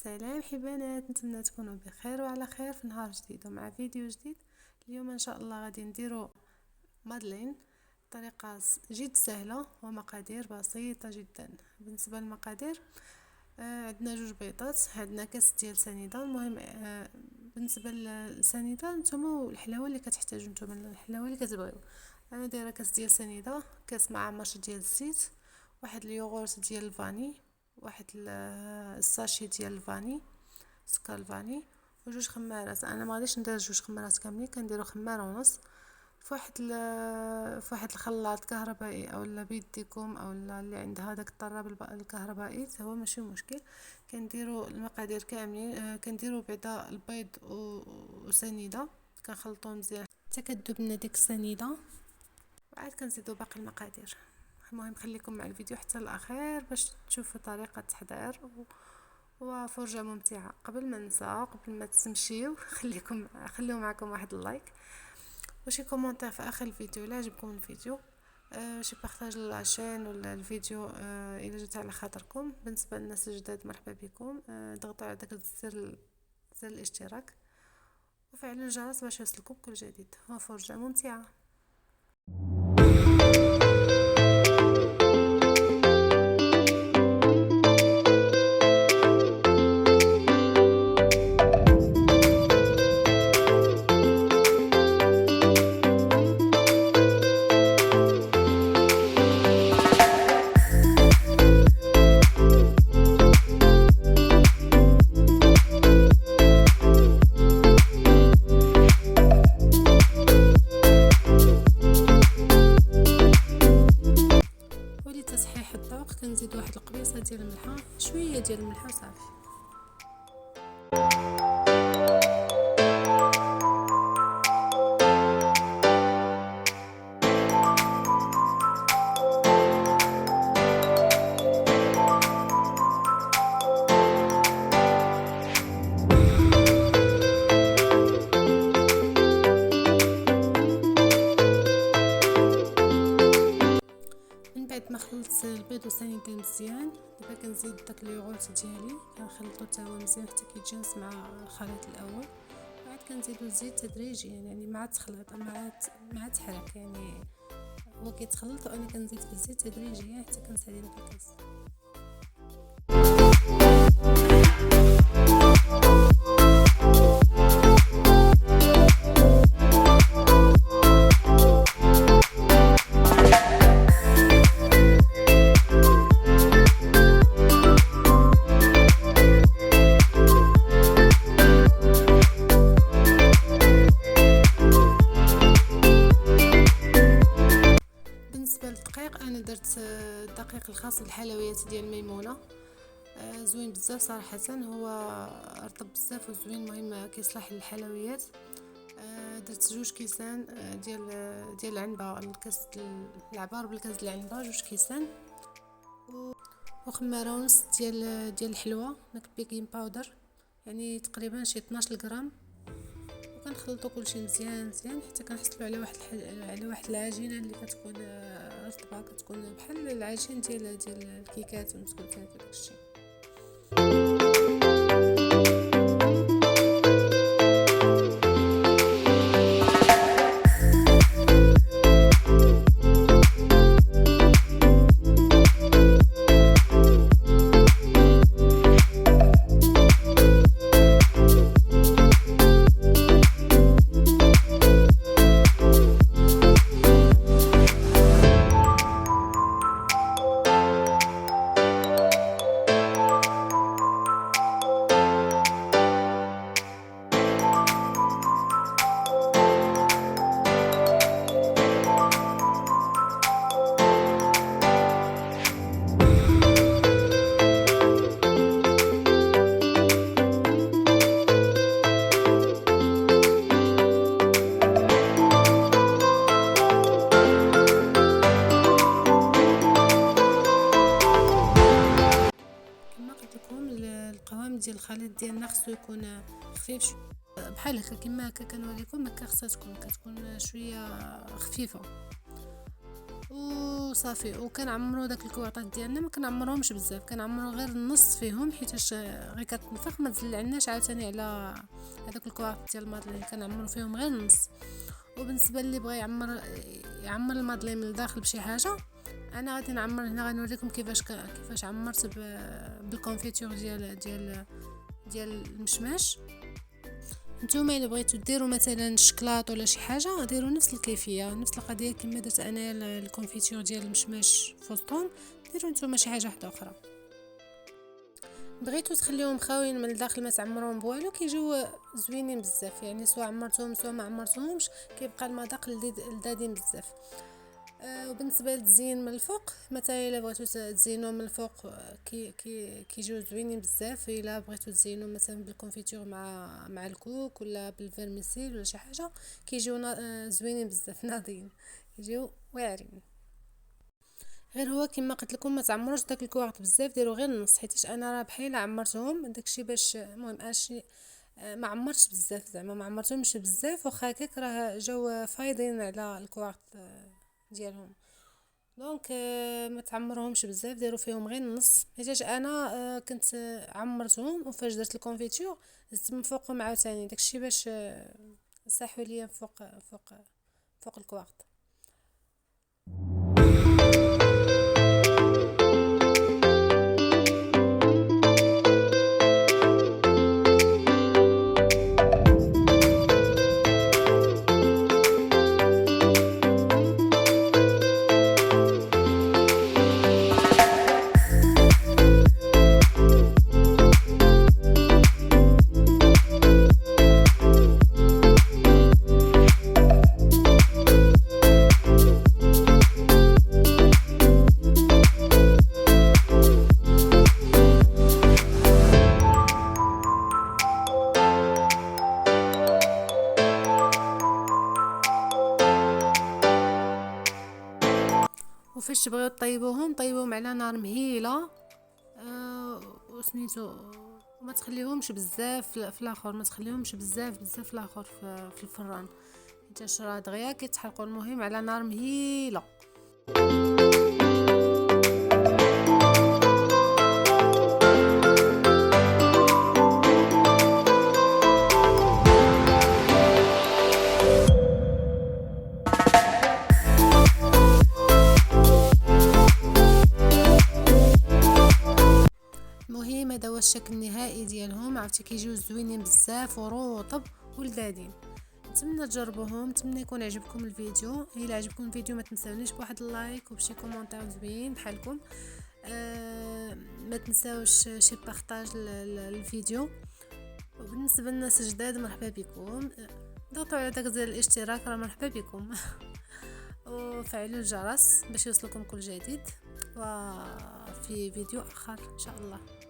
سلام حبانات، نتمنى تكونوا بخير وعلى خير في نهار جديد ومع فيديو جديد. اليوم ان شاء الله غادي نديرو مادلين طريقه جد سهله ومقادير بسيطه جدا. بالنسبه للمقادير عندنا جوج بيضات، عندنا كاس ديال سنيده. المهم بالنسبه للسنيده نتوما الحلاوه اللي كتحتاجوا، نتوما الحلاوه اللي كتبغيو. انا دايره كاس ديال سنيده، كاس مع عمر ديال الزيت، واحد اليوغورت ديال الفاني، واحد الساشي ديال الفاني، سكر الفاني، وجوج خمارات. انا ما غاديش ندير جوج خمارات كاملين، كنديرو خماره ونص في واحد الخلاط كهربائي اولا بيديكم اولا اللي عند هذاك الطراب الكهربائي هو ماشي مشكل. كنديرو المقادير كاملين، كنديرو بعدا البيض وسنيده، كنخلطوهم مزيان حتى كتذوب لنا ديك السنيده، وعاد كنزيدو باقي المقادير. المهم خليكم مع الفيديو حتى الاخير باش تشوفوا طريقه التحضير وفرجه ممتعه. قبل ما ننسى، قبل ما تمشيو خليو معكم واحد اللايك وشي كومونتير في اخر الفيديو الا عجبكم الفيديو، شي بارطاج للعشان ولا الفيديو الا جات على خاطركم. بالنسبه للناس الجداد مرحبا بكم، ضغطوا على داك زر الاشتراك وفعلوا الجرس باش يوصلكم كل جديد وفرجه ممتعه. ولتصحيح الذوق كنزيد واحد القبيصه ديال الملحه، شويه ديال الملحه وصافي. من بعد ما خلطت البيض والسنيده مزيان، دابا كنزيد داك اليوغورت ديالي كنخلطو حتى هو مزيان حتى كيتجانس مع الخليط الاول. وعاد كنزيدو الزيت تدريجيا، يعني مع التخليط مع تحرك، يعني هو كيتخلط وانا كنزيد في الزيت تدريجيا حتى كنسالي داك الكاس. بالنسبه للدقيق انا درت الدقيق الخاص بالحلويات ديال ميمونه، زوين بزاف صراحه، هو رطب بزاف وزوين، المهم كيصلح للحلويات. درت جوج كيسان ديال العنبه، الكاس العبار بالكاس العنبه جوج كيسان، وخماره ونص ديال الحلوه داك بيكين باودر، يعني تقريبا شي 12 غرام. وكنخلطوا كلشي مزيان حتى كنحصلوا على واحد العجينه اللي كتكون رطبه، كتكون بحال العجين ديال الكيكات والبسكوتات وداكشي. القوام ديال الخليط ديالنا خصو يكون خفيف بحال هكا كما هكا كنوريكم، هكا خصها كتكون شويه خفيفه. وصافي. وكنعمرو داك الكواطات ديالنا، ما كنعمروهمش بزاف، كنعمرو غير النص فيهم حيتاش غير كتنفخ، ما تزلعناش عاوتاني على هذوك الكواط ديال المادلين، كنعمرو فيهم غير النص. وبالنسبه اللي بغى يعمر المادلين من الداخل بشي حاجه، انا غادي نعمر هنا، غنوريكم كيفاش عمرت بالكونفيتور ديال المشماش. نتوما الا بغيتو ديروا مثلا الشكلاط ولا شي حاجه، ديروا نفس الكيفيه، نفس القضيه كما درت انايا الكونفيتور ديال المشماش فوسطهم، ديروا نتوما شي حاجه واحده اخرى. بغيتو تخليهم خاويين من الداخل ما تعمروهم بوالو، كيجيو زوينين بزاف، يعني سواء عمرتوهم سواء ما عمرتوهمش كيبقى المذاق لذيذ بزاف. وبالنسبه للتزيين من الفوق، مثلا الا بغيتو تزينوه من الفوق كيجيو زوينين بزاف. الا بغيتو تزينوه مثلا بالكونفيتور مع الكوك ولا بالفيرميسيل ولا شي حاجه، كيجيو زوينين بزاف ناضيين، كيجيو واعرين. غير هو كما قلت لكم ما تعمروش داك الكواغط بزاف، ديروا غير النص، حيتاش انا راه بحال عمرتهم داكشي باش المهم اشي ما عمرتش بزاف، زعما ما عمرتهمش بزاف، واخا هكاك راه جاو فايضين على الكواغط ديالهم. دونك ما تعمروهمش بزاف، ديروا فيهم غير النص، حيتاش انا كنت عمرتهم وفاش درت الكونفيتور زدت من فوقهم عاوتاني داكشي باش صحوا ليا فوق الكواغط. وفاش تبغيو طيبوهم على نار مهيله، وسميتو، وما تخليوهمش بزاف في الاخر، ما تخليوهمش بزاف في الاخر في الفران، حيت راه دغيا كيتحرقوا. المهم على نار مهيله. المهم هذا هو الشكل النهائي ديالهم، عرفتي كيجيو زوينين بزاف ورطب ولذاذين. نتمنى تجربوهم، نتمنى يكون عجبكم الفيديو. الا عجبكم الفيديو ما تنساونيش بواحد اللايك وبشي كومونتير زوين بحالكم. ما تنساوش شي بارطاج الفيديو. وبالنسبه للناس الجداد مرحبا بكم، ضغطوا على داك زر الاشتراك، راه مرحبا بكم وفعلوا الجرس باش يوصلكم كل جديد، وفي فيديو اخر ان شاء الله.